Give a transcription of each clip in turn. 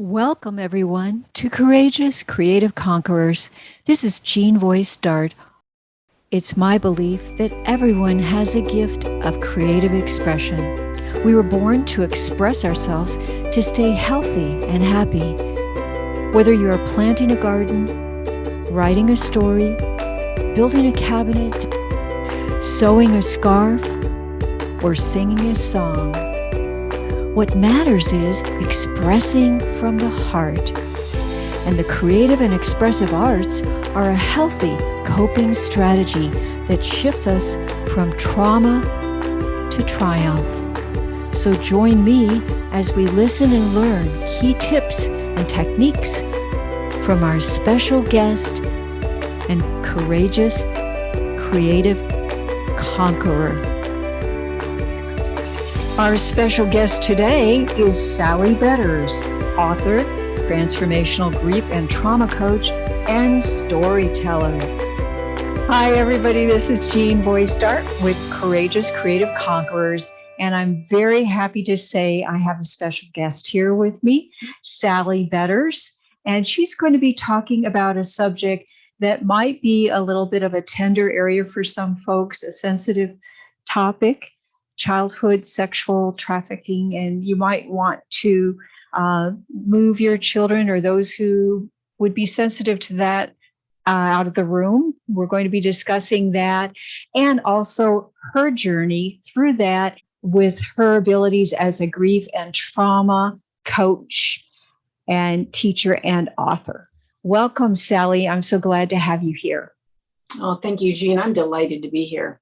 Welcome, everyone, to Courageous Creative Conquerors. This is Jean Voice Dart. It's my belief that everyone has a gift of creative expression. We were born to express ourselves to stay healthy and happy. Whether you are planting a garden, writing a story, building a cabinet, sewing a scarf, or singing a song, what matters is expressing from the heart. And the creative and expressive arts are a healthy coping strategy that shifts us from trauma to triumph. So join me as we listen and learn key tips and techniques from our special guest and courageous creative conqueror. Our special guest today is Sally Betters, author, transformational grief and trauma coach, and storyteller. Hi, everybody. This is Jean Voice Dart with Courageous Creative Conquerors, and I'm very happy to say I have a special guest here with me, Sally Betters, and she's going to be talking about a subject that might be a little bit of a tender area for some folks, a sensitive topic. Childhood sexual trafficking, and you might want to move your children or those who would be sensitive to that out of the room. We're going to be discussing that and also her journey through that with her abilities as a grief and trauma coach and teacher and author. Welcome, Sally. I'm so glad to have you here. Oh, thank you, Jean. I'm delighted to be here.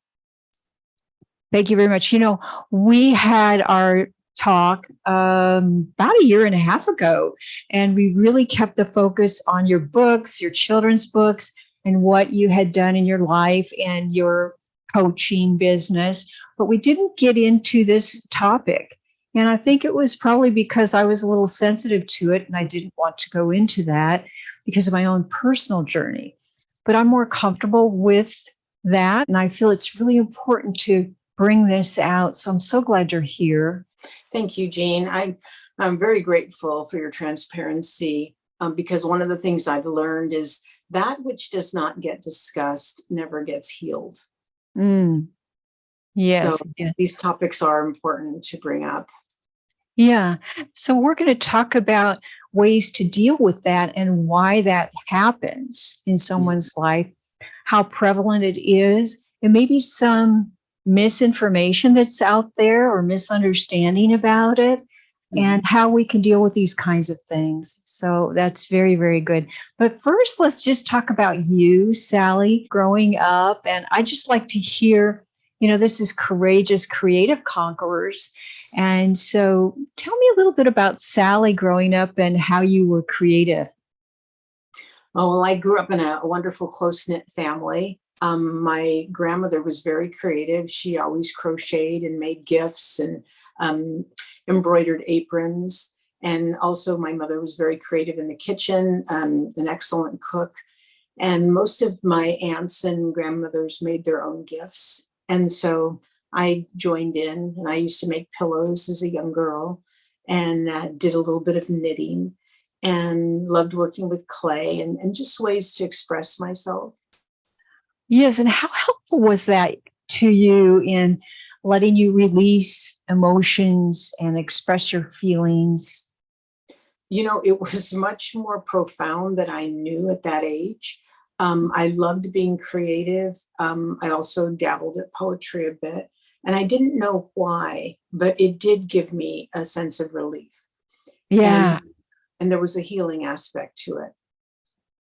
Thank you very much. You know, we had our talk about a year and a half ago, and we really kept the focus on your books, your children's books, and what you had done in your life and your coaching business. But we didn't get into this topic. And I think it was probably because I was a little sensitive to it, and I didn't want to go into that because of my own personal journey. But I'm more comfortable with that, and I feel it's really important to bring this out. So I'm so glad you're here. Thank you, Jean. I'm very grateful for your transparency because one of the things I've learned is that which does not get discussed never gets healed. Yes, so These topics are important to bring up. Yeah. So we're going to talk about ways to deal with that and why that happens in someone's life, how prevalent it is, and maybe some misinformation that's out there or misunderstanding about it, and how we can deal with these kinds of things. So that's very, very good. But first, let's just talk about you, Sally, growing up. And I just like to hear, this is Courageous Creative Conquerors. And so tell me a little bit about Sally growing up and how you were creative. Oh, well, I grew up in a wonderful, close-knit family. My grandmother was very creative. She always crocheted and made gifts and embroidered aprons. And also my mother was very creative in the kitchen, an excellent cook. And most of my aunts and grandmothers made their own gifts. And so I joined in, and I used to make pillows as a young girl and did a little bit of knitting and loved working with clay and just ways to express myself. Yes, and how helpful was that to you in letting you release emotions and express your feelings? It was much more profound than I knew at that age. I loved being creative. I also dabbled at poetry a bit, and I didn't know why, but it did give me a sense of relief. Yeah. And there was a healing aspect to it.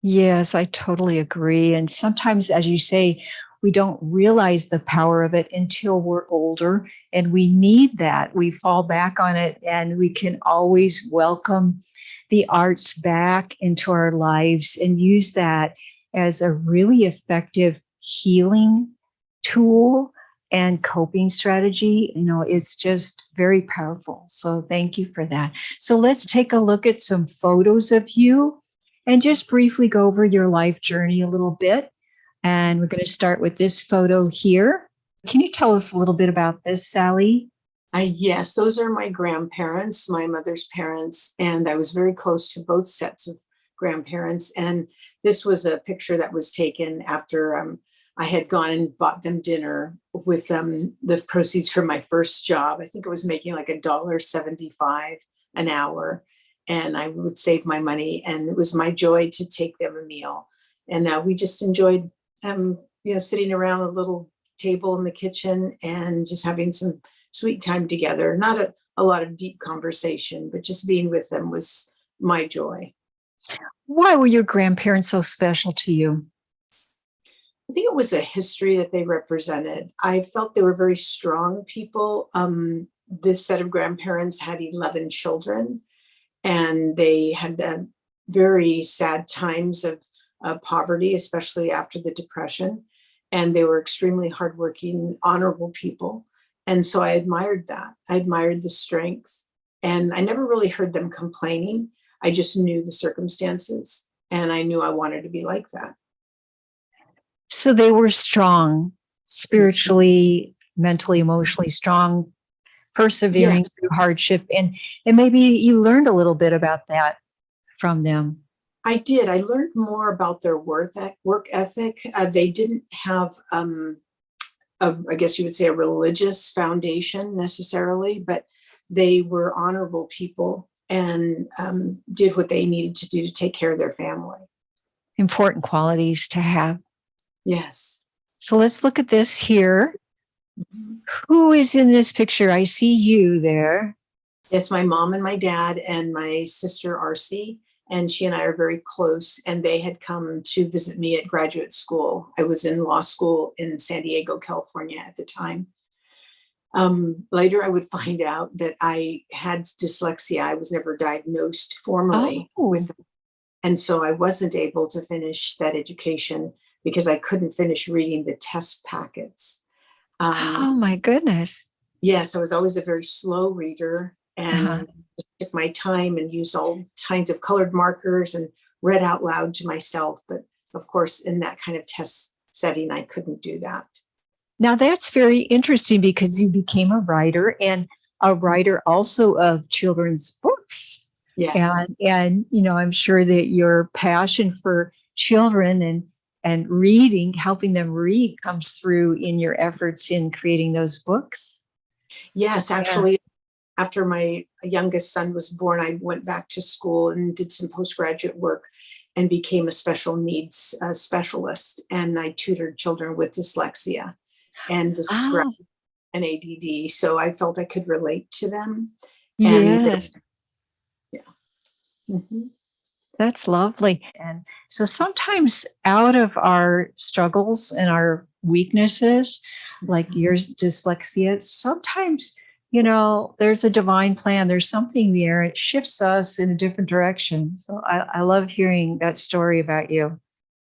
Yes, I totally agree. And sometimes, as you say, we don't realize the power of it until we're older, and we need that. We fall back on it, and we can always welcome the arts back into our lives and use that as a really effective healing tool and coping strategy. It's just very powerful. So thank you for that. So let's take a look at some photos of you and just briefly go over your life journey a little bit. And we're going to start with this photo here. Can you tell us a little bit about this, Sally? Yes, those are my grandparents, my mother's parents, and I was very close to both sets of grandparents. And this was a picture that was taken after I had gone and bought them dinner with the proceeds from my first job. I think it was making like $1.75 an hour, and I would save my money, and it was my joy to take them a meal. And we just enjoyed, sitting around a little table in the kitchen and just having some sweet time together. Not a lot of deep conversation, but just being with them was my joy. Why were your grandparents so special to you? I think it was a history that they represented. I felt they were very strong people. This set of grandparents had 11 children, and they had very sad times of poverty, especially after the Depression. And they were extremely hardworking, honorable people. And so I admired that. I admired the strength. And I never really heard them complaining. I just knew the circumstances, and I knew I wanted to be like that. So they were strong, spiritually, mentally, emotionally strong, persevering Yes, through hardship. And maybe you learned a little bit about that from them. I did. I learned more about their work ethic. They didn't have, I guess you would say, a religious foundation necessarily, but they were honorable people and did what they needed to do to take care of their family. Important qualities to have. Yes. So let's look at this here. Mhm. Who is in this picture? I see you there. Yes, my mom and my dad and my sister RC, and she and I are very close. And they had come to visit me at graduate school. I was in law school in San Diego, California at the time. Later, I would find out that I had dyslexia. I was never diagnosed formally Oh, with it. And so I wasn't able to finish that education because I couldn't finish reading the test packets. oh Um, my goodness. yes, I was always a very slow reader Uh-huh. and took my time and used all kinds of colored markers and read out loud to myself. But of course, in that kind of test setting, I couldn't do that. Now that's very interesting because you became a writer and a writer also of children's books. Yes. And I'm sure that your passion for children and reading, helping them read, comes through in your efforts in creating those books. Yes, Yeah. actually, after my youngest son was born, I went back to school and did some postgraduate work and became a special needs specialist. And I tutored children with dyslexia and dyspraxia Oh, and ADD. So I felt I could relate to them. And yes. yeah. Mhm. That's lovely. And so sometimes out of our struggles and our weaknesses, like Mhm. yours, dyslexia, sometimes, there's a divine plan. There's something there. It shifts us in a different direction. So I love hearing that story about you.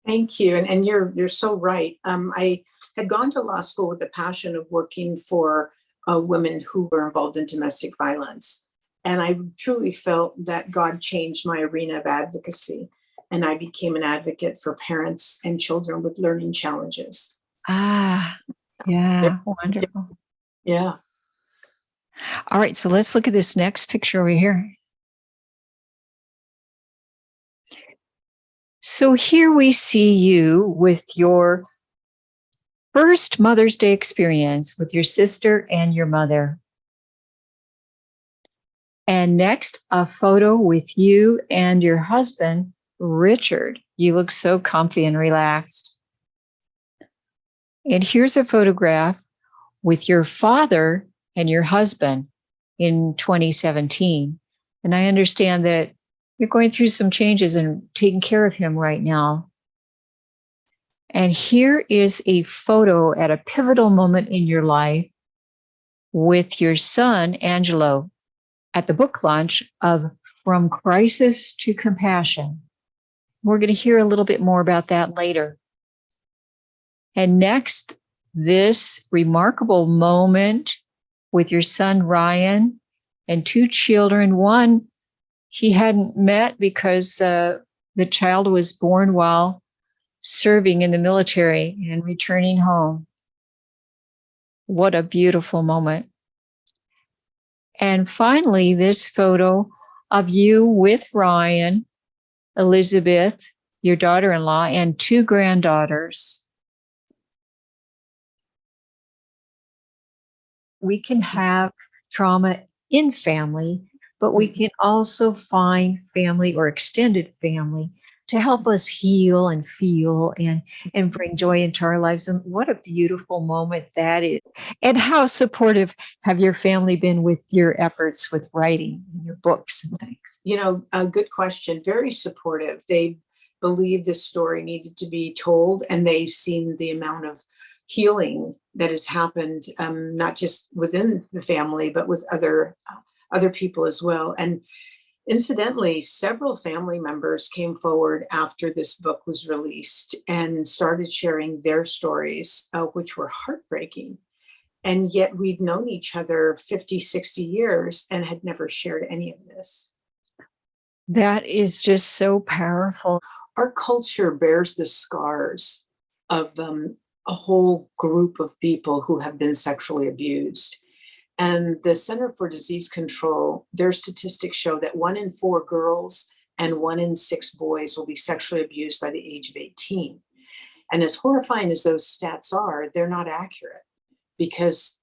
Thank you. And you're so right. I had gone to law school with the passion of working for women who were involved in domestic violence. And I truly felt that God changed my arena of advocacy. And I became an advocate for parents and children with learning challenges. Ah, yeah, wonderful. Yeah. All right, so let's look at this next picture over here. So here we see you with your first Mother's Day experience with your sister and your mother. And next, a photo with you and your husband, Richard. You look so comfy and relaxed. And here's a photograph with your father and your husband in 2017. And I understand that you're going through some changes and taking care of him right now. And here is a photo at a pivotal moment in your life with your son, Angelo, at the book launch of From Crisis to Compassion. We're going to hear a little bit more about that later. And next, this remarkable moment with your son, Ryan, and two children. One he hadn't met because the child was born while serving in the military and returning home. What a beautiful moment. And finally, this photo of you with Ryan, Elizabeth, your daughter-in-law, and 2 granddaughters. We can have trauma in family, but we can also find family or extended family to help us heal and feel and bring joy into our lives. And what a beautiful moment that is. And how supportive have your family been with your efforts with writing your books and things? You know, a good question. Very supportive. They believed this story needed to be told, and they've seen the amount of healing that has happened, not just within the family, but with other people as well. And incidentally, several family members came forward after this book was released and started sharing their stories, which were heartbreaking. And yet we'd known each other 50, 60 years and had never shared any of this. That is just so powerful. Our culture bears the scars of a whole group of people who have been sexually abused. And the Center for Disease Control, their statistics show that 1 in 4 girls and 1 in 6 boys will be sexually abused by the age of 18. And as horrifying as those stats are, they're not accurate, because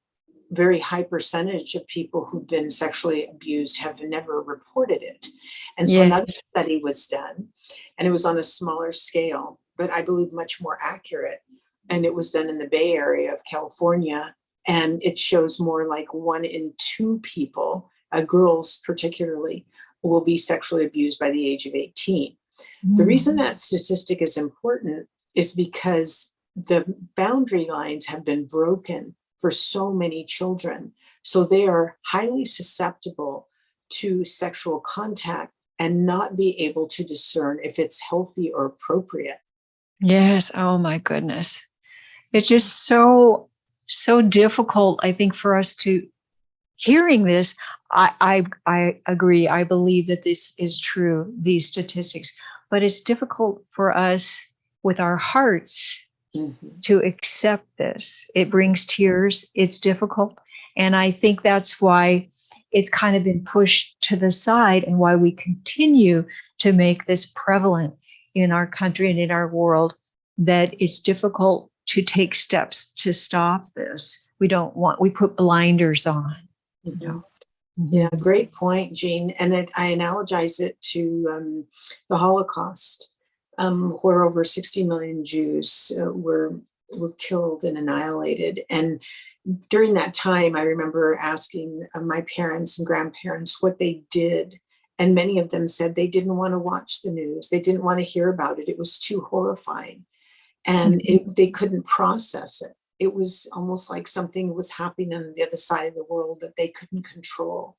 very high percentage of people who've been sexually abused have never reported it. And so another study was done, and it was on a smaller scale, but I believe much more accurate. And it was done in the Bay Area of California. And it shows more like 1 in 2 people, girls particularly, will be sexually abused by the age of 18. The reason that statistic is important is because the boundary lines have been broken for so many children. So they are highly susceptible to sexual contact and not be able to discern if it's healthy or appropriate. Yes. Oh my goodness. It's just so difficult, I think, for us to hearing this. I agree. I believe that this is true, these statistics, but it's difficult for us with our hearts to accept this. It brings tears. It's difficult. And I think that's why it's kind of been pushed to the side, and why we continue to make this prevalent in our country and in our world, that it's difficult to take steps to stop this. We put blinders on. You know? Yeah, great point, Jean. And I analogize it to the Holocaust, where over 60 million Jews were killed and annihilated. And during that time, I remember asking my parents and grandparents what they did. And many of them said they didn't want to watch the news. They didn't want to hear about it. It was too horrifying. And they couldn't process it. It was almost like something was happening on the other side of the world that they couldn't control.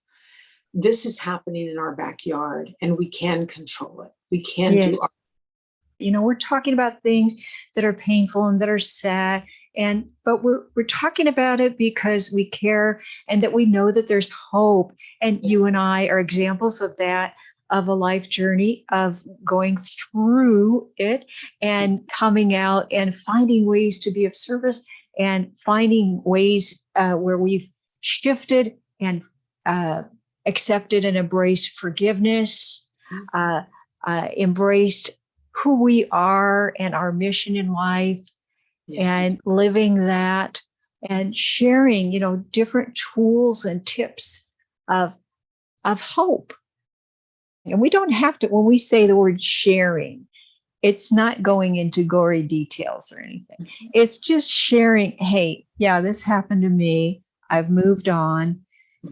This is happening in our backyard, and we can control it. We can do our. You know, we're talking about things that are painful and that are sad, but we're talking about it because we care, and that we know that there's hope. And you and I are examples of that, of a life journey of going through it and coming out and finding ways to be of service, and finding ways where we've shifted and accepted and embraced forgiveness, embraced who we are and our mission in life, and living that, and sharing, you know, different tools and tips of hope. And we don't have to, when we say the word sharing, it's not going into gory details or anything. It's just sharing, hey, yeah, this happened to me. I've moved on,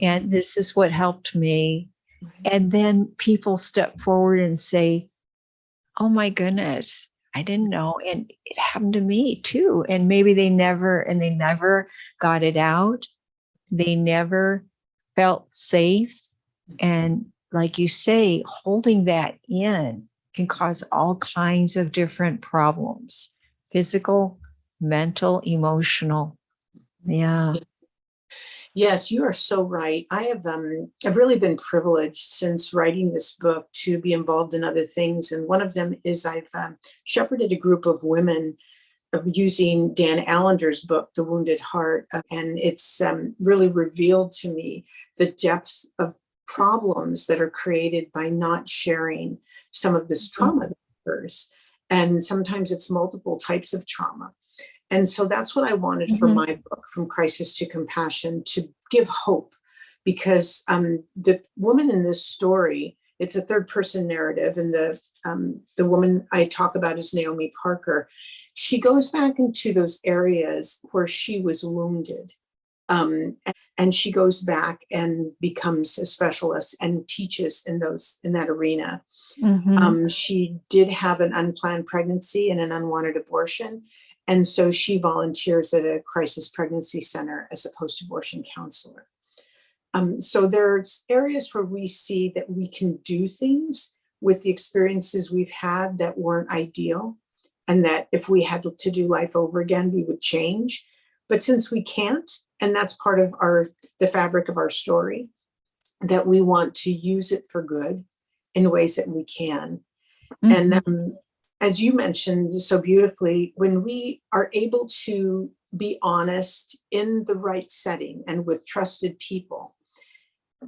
and this is what helped me. And then people step forward and say, oh my goodness, I didn't know. And it happened to me too. And maybe they never got it out. They never felt safe. And like you say, holding that in can cause all kinds of different problems: physical, mental, emotional. Yeah. Yes, you are so right. I've really been privileged since writing this book to be involved in other things. And one of them is I've shepherded a group of women using Dan Allender's book, The Wounded Heart. And it's really revealed to me the depth of problems that are created by not sharing some of this trauma that occurs. And sometimes it's multiple types of trauma. And so that's what I wanted for my book, From Crisis to Compassion, to give hope. Because the woman in this story, it's a third person narrative, and the woman I talk about is Naomi Parker. She goes back into those areas where she was wounded, and she goes back and becomes a specialist and teaches in that arena. She did have an unplanned pregnancy and an unwanted abortion, and so she volunteers at a crisis pregnancy center as a post-abortion counselor. So there's areas where we see that we can do things with the experiences we've had that weren't ideal, and that if we had to do life over again, we would change. But since we can't, and that's part of the fabric of our story, that we want to use it for good in ways that we can. And as you mentioned so beautifully, when we are able to be honest in the right setting and with trusted people,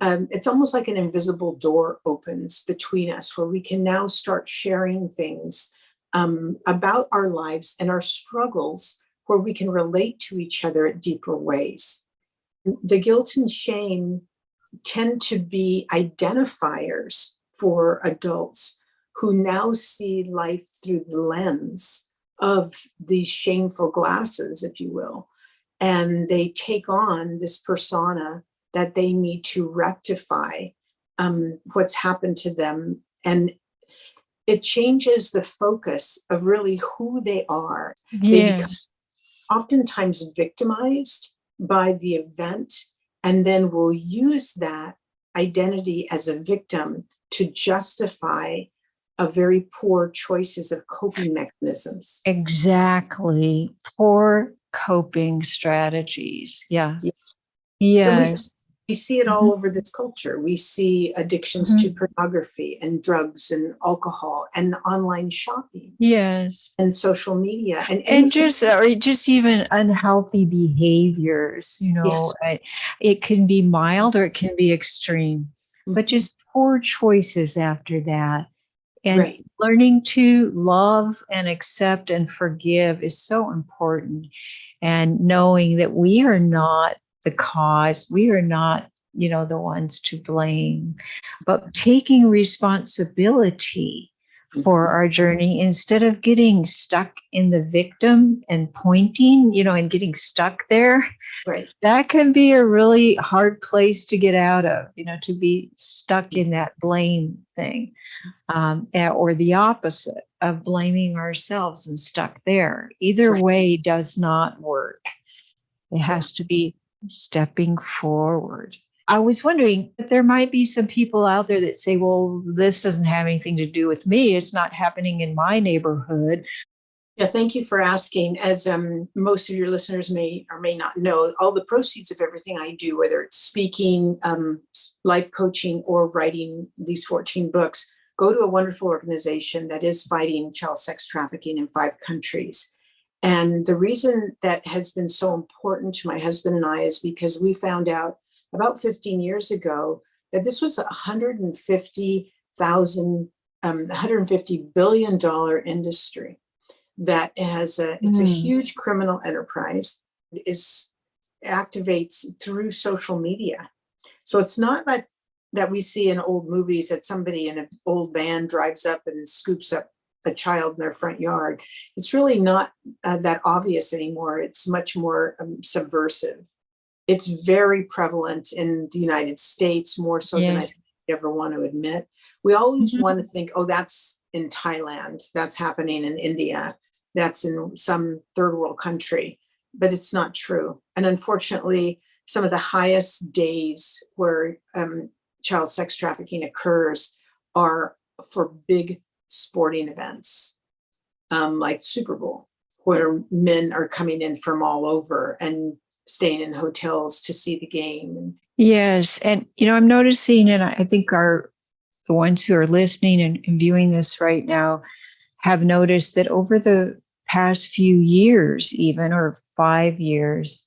it's almost like an invisible door opens between us, where we can now start sharing things about our lives and our struggles, where we can relate to each other at deeper ways. The guilt and shame tend to be identifiers for adults who now see life through the lens of these shameful glasses, if you will. And they take on this persona that they need to rectify what's happened to them. And it changes the focus of really who they are. They become oftentimes victimized by the event, and then will use that identity as a victim to justify a very poor choices of coping mechanisms. Exactly. Poor coping strategies. Yes. So we see it all over this culture. We see addictions to pornography and drugs and alcohol and online shopping. Yes. And social media. And just even unhealthy behaviors, it can be mild or it can be extreme, but just poor choices after that. And learning to love and accept and forgive is so important. And knowing that we are not the cause, we are not, the ones to blame, but taking responsibility for our journey instead of getting stuck in the victim and pointing, and getting stuck there. Right. That can be a really hard place to get out of, to be stuck in that blame thing, or the opposite of blaming ourselves and stuck there. Either way does not work. It has to be stepping forward. I was wondering, there might be some people out there that say, well, this doesn't have anything to do with me. It's not happening in my neighborhood. Yeah, thank you for asking. As most of your listeners may or may not know, all the proceeds of everything I do, whether it's speaking, life coaching, or writing these 14 books, go to a wonderful organization that is fighting child sex trafficking in 5 countries. And the reason that has been so important to my husband and I is because we found out about 15 years ago that this was $150 billion industry that has it's a huge criminal enterprise. Activates through social media. So it's not like that we see in old movies that somebody in an old van drives up and scoops up a child in their front yard. It's really not that obvious anymore. It's much more subversive. It's very prevalent in the United States, more so than I ever want to admit. We always want to think, oh, that's in Thailand, that's happening in India, that's in some third world country, but it's not true. And unfortunately, some of the highest days where child sex trafficking occurs are for big sporting events, like Super Bowl, where men are coming in from all over and staying in hotels to see the game. Yes. And, I'm noticing, and I think the ones who are listening and viewing this right now have noticed that over the past few years, even, or 5 years,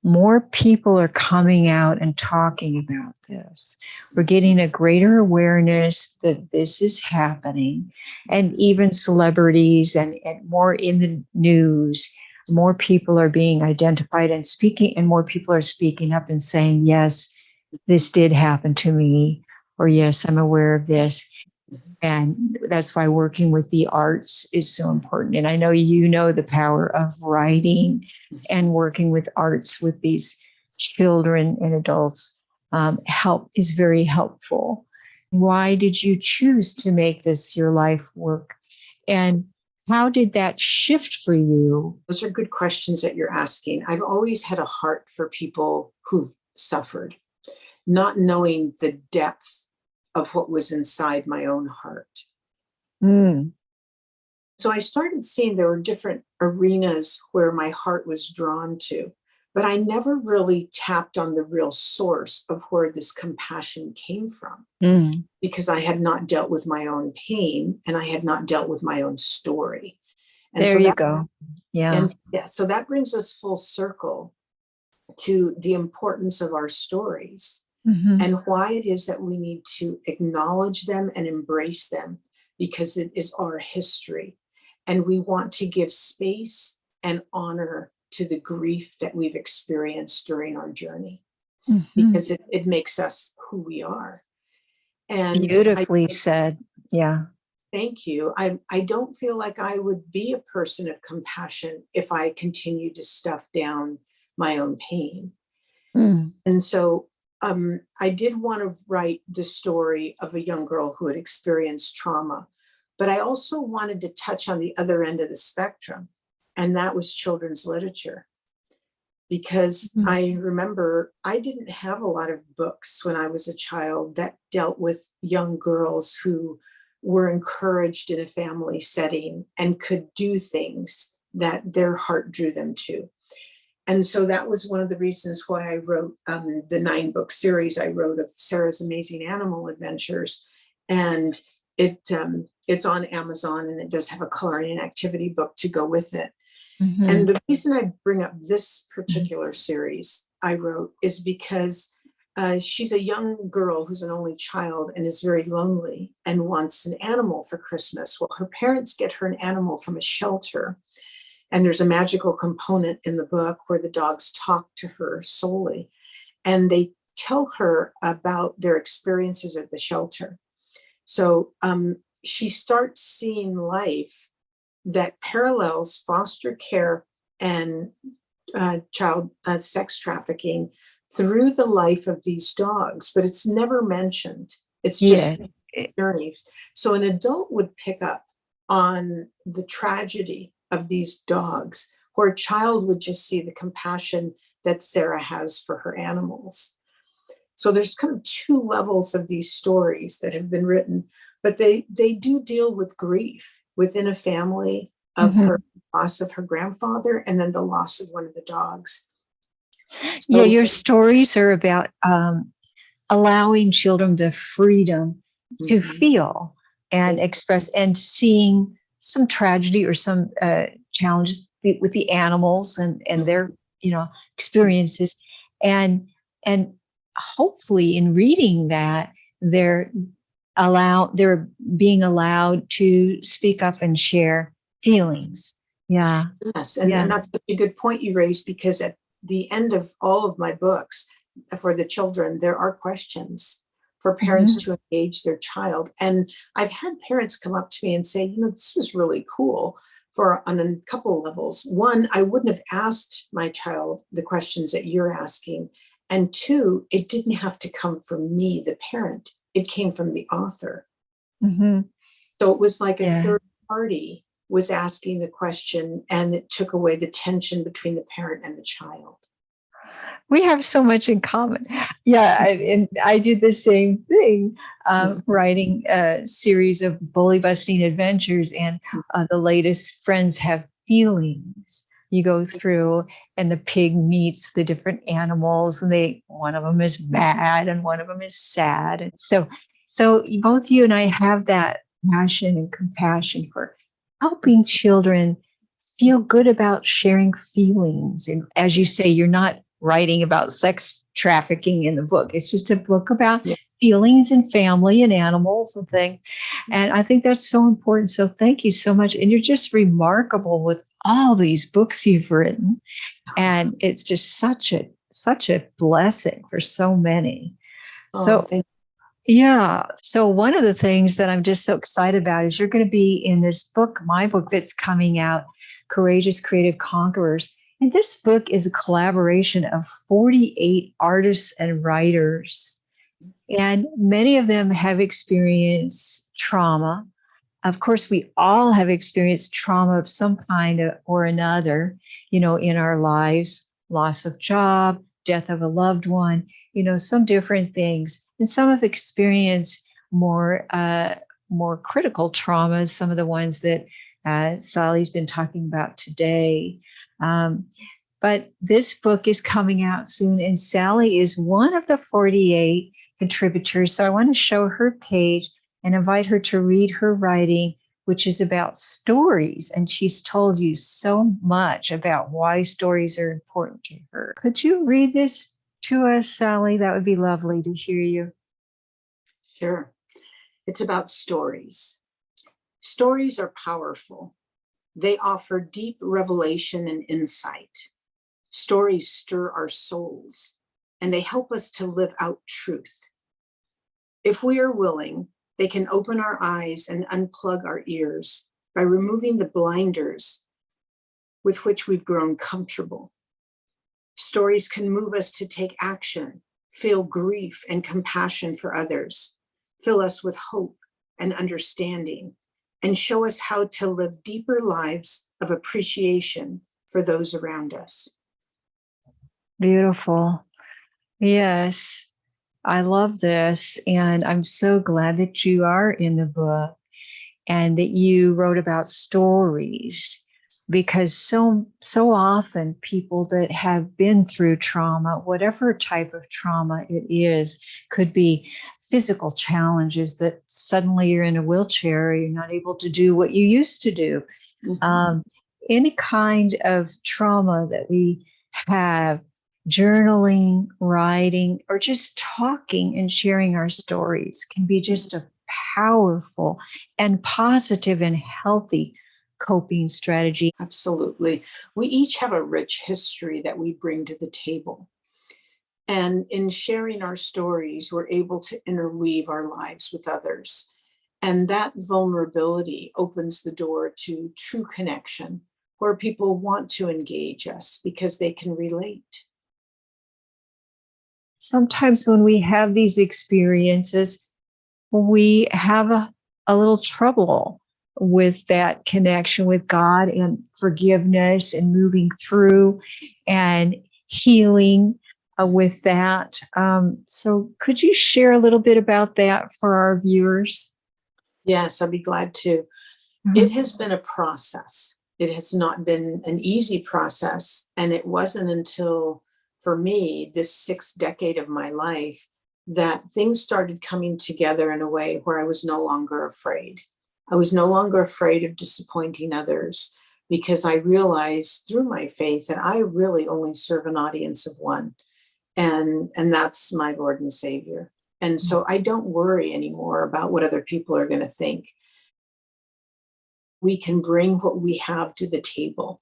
more people are coming out and talking about this. We're getting a greater awareness that this is happening, and even celebrities and more in the news, more people are being identified and speaking, and more people are speaking up and saying, yes, this did happen to me, or yes, I'm aware of this. And that's why working with the arts is so important. And I know you know the power of writing and working with arts with these children and adults is very helpful. Why did you choose to make this your life work? And how did that shift for you? Those are good questions that you're asking. I've always had a heart for people who've suffered, not knowing the depth of what was inside my own heart. Mm. So I started seeing there were different arenas where my heart was drawn to, but I never really tapped on the real source of where this compassion came from, because I had not dealt with my own pain and I had not dealt with my own story. And there you go. Yeah. And yeah, so that brings us full circle to the importance of our stories. And why it is that we need to acknowledge them and embrace them, because it is our history. And we want to give space and honor to the grief that we've experienced during our journey, because it makes us who we are. And beautifully said. Yeah. Thank you. I don't feel like I would be a person of compassion if I continued to stuff down my own pain. And so I did want to write the story of a young girl who had experienced trauma, but I also wanted to touch on the other end of the spectrum, and that was children's literature. Because I remember I didn't have a lot of books when I was a child that dealt with young girls who were encouraged in a family setting and could do things that their heart drew them to. And so that was one of the reasons why I wrote the 9-book series I wrote of Sarah's Amazing Animal Adventures. And it's on Amazon, and it does have a coloring and activity book to go with it. And the reason I bring up this particular series I wrote is because she's a young girl who's an only child and is very lonely and wants an animal for Christmas. Well, her parents get her an animal from a shelter. And there's a magical component in the book where the dogs talk to her solely, and they tell her about their experiences at the shelter. So she starts seeing life that parallels foster care and child sex trafficking through the life of these dogs, but it's never mentioned. It's just journeys. So an adult would pick up on the tragedy of these dogs, where a child would just see the compassion that Sarah has for her animals. So there's kind of 2 levels of these stories that have been written, but they do deal with grief within a family of her loss of her grandfather and then the loss of one of the dogs. So, your stories are about allowing children the freedom to feel and express, and seeing some tragedy or some challenges with the animals and their experiences, and hopefully in reading that they're being allowed to speak up and share feelings. Yes, and that's such a good point you raised, because at the end of all of my books for the children, there are questions for parents to engage their child. And I've had parents come up to me and say, this was really cool on a couple of levels. 1, I wouldn't have asked my child the questions that you're asking. And 2, it didn't have to come from me, the parent. It came from the author. So it was like a third party was asking the question, and it took away the tension between the parent and the child. We have so much in common. I did the same thing, writing a series of bully busting adventures, and the latest, Friends Have Feelings. You go through, and the pig meets the different animals, and one of them is mad and one of them is sad. And so both you and I have that passion and compassion for helping children feel good about sharing feelings. And as you say, you're not writing about sex trafficking in the book. It's just a book about Yeah. feelings and family and animals and things. And I think that's so important. So thank you so much. And you're just remarkable with all these books you've written. And it's just such a blessing for so many. Oh, So yeah. So one of the things that I'm just so excited about is you're going to be in this book, my book that's coming out, Courageous Creative Conquerors. And this book is a collaboration of 48 artists and writers. And many of them have experienced trauma. Of course, we all have experienced trauma of some kind or another, in our lives, loss of job, death of a loved one, some different things. And some have experienced more critical traumas, some of the ones that Sally's been talking about today. Um, but this book is coming out soon, and Sally is one of the 48 contributors. So I want to show her page and invite her to read her writing, which is about stories. And she's told you so much about why stories are important to her. Could you read this to us, Sally? That would be lovely to hear you. sure. It's about stories. Stories are powerful. They offer deep revelation and insight. Stories stir our souls, and they help us to live out truth. If we are willing, they can open our eyes and unplug our ears by removing the blinders with which we've grown comfortable. Stories can move us to take action, feel grief and compassion for others, fill us with hope and understanding, and show us how to live deeper lives of appreciation for those around us. Beautiful. Yes, I love this. And I'm so glad that you are in the book and that you wrote about stories, because so often people that have been through trauma, whatever type of trauma it is, could be physical challenges that suddenly you're in a wheelchair, you're not able to do what you used to do. Mhm. Any kind of trauma that we have, journaling, writing, or just talking and sharing our stories can be just a powerful and positive and healthy coping strategy. Absolutely. We each have a rich history that we bring to the table. And in sharing our stories, we're able to interweave our lives with others. And that vulnerability opens the door to true connection, where people want to engage us because they can relate. Sometimes when we have these experiences, we have a little trouble with that connection with God and forgiveness and moving through and healing with that. So, could you share a little bit about that for our viewers? Yes, I'd be glad to. It has been a process. It has not been an easy process. And it wasn't until, for me, this sixth decade of my life, that things started coming together in a way where I was no longer afraid. I was no longer afraid of disappointing others, because I realized through my faith that I really only serve an audience of one, and that's my Lord and Savior. And so I don't worry anymore about what other people are going to think. We can bring what we have to the table.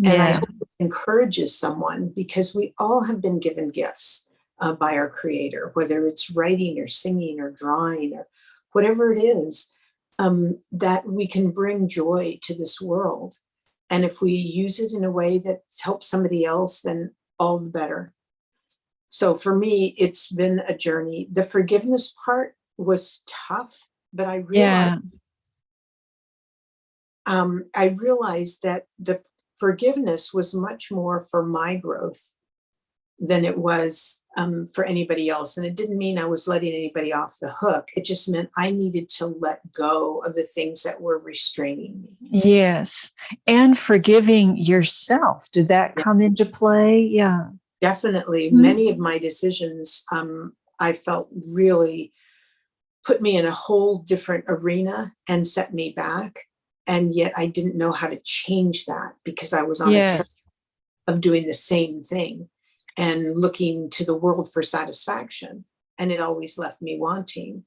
And I Yeah. hope it encourages someone, because we all have been given gifts by our Creator, whether it's writing or singing or drawing or whatever it is, that we can bring joy to this world. And if we use it in a way that helps somebody else, then all the better. So for me, it's been a journey. The forgiveness part was tough, but Yeah. I realized that the forgiveness was much more for my growth than it was for anybody else. And it didn't mean I was letting anybody off the hook. It just meant I needed to let go of the things that were restraining me. Yes. And forgiving yourself. Did that Yeah, come into play? Yeah. definitely. Mhm. Many of my decisions, I felt really put me in a whole different arena and set me back. And yet I didn't know how to change that because I was on a track Yes. of doing the same thing and looking to the world for satisfaction. And it always left me wanting.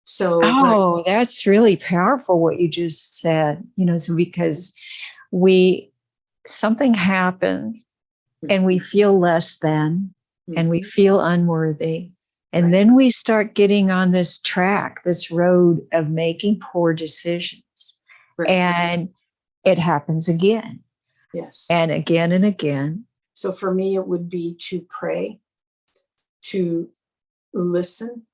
So when Oh, that's really powerful what you just said. So because we something happened and we feel less than and we Mhm. feel unworthy. And Right. then we start getting on this track, this road of making poor decisions. Right. And it happens again Yes. and again and again. So for me, it would be to pray, to listen,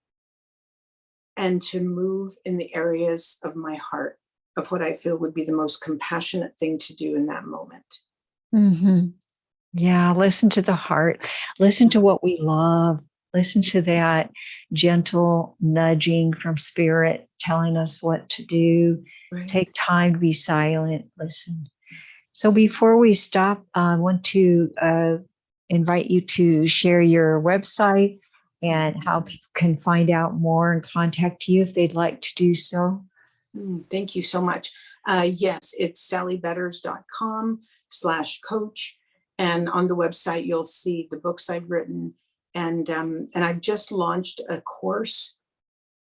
and to move in the areas of my heart of what I feel would be the most compassionate thing to do in that moment. Mm-hmm. Yeah, listen to the heart. Listen to what we love. Listen to that gentle nudging from spirit telling us what to do. Right. Take time to be silent. Listen. So before we stop, I want to invite you to share your website and how people can find out more and contact you if they'd like to do so. Thank you so much. Yes, it's sallybetters.com/coach. And on the website, you'll see the books I've written. And I've just launched a course,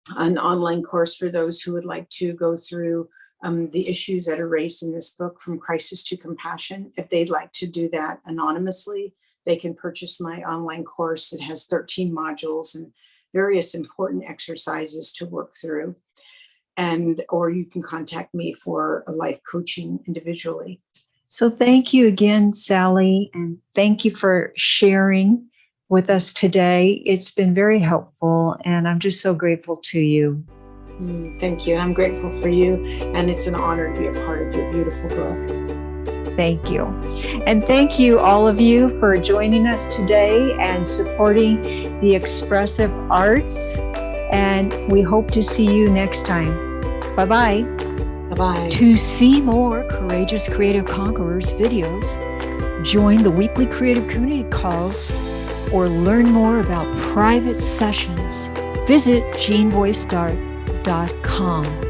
an online course for those who would like to go through the issues that are raised in this book, From Crisis to Compassion. If they'd like to do that anonymously, they can purchase my online course. It has 13 modules and various important exercises to work through. Or you can contact me for a life coaching individually. So thank you again, Sally, and thank you for sharing with us today. It's been very helpful, and I'm just so grateful to you. Thank you. And I'm grateful for you. And it's an honor to be a part of your beautiful book. Thank you. And thank you, all of you, for joining us today and supporting the expressive arts. And we hope to see you next time. Bye-bye. Bye-bye. To see more Courageous Creative Conquerors videos, join the weekly creative community calls, or learn more about private sessions, visit jeanboystart.com.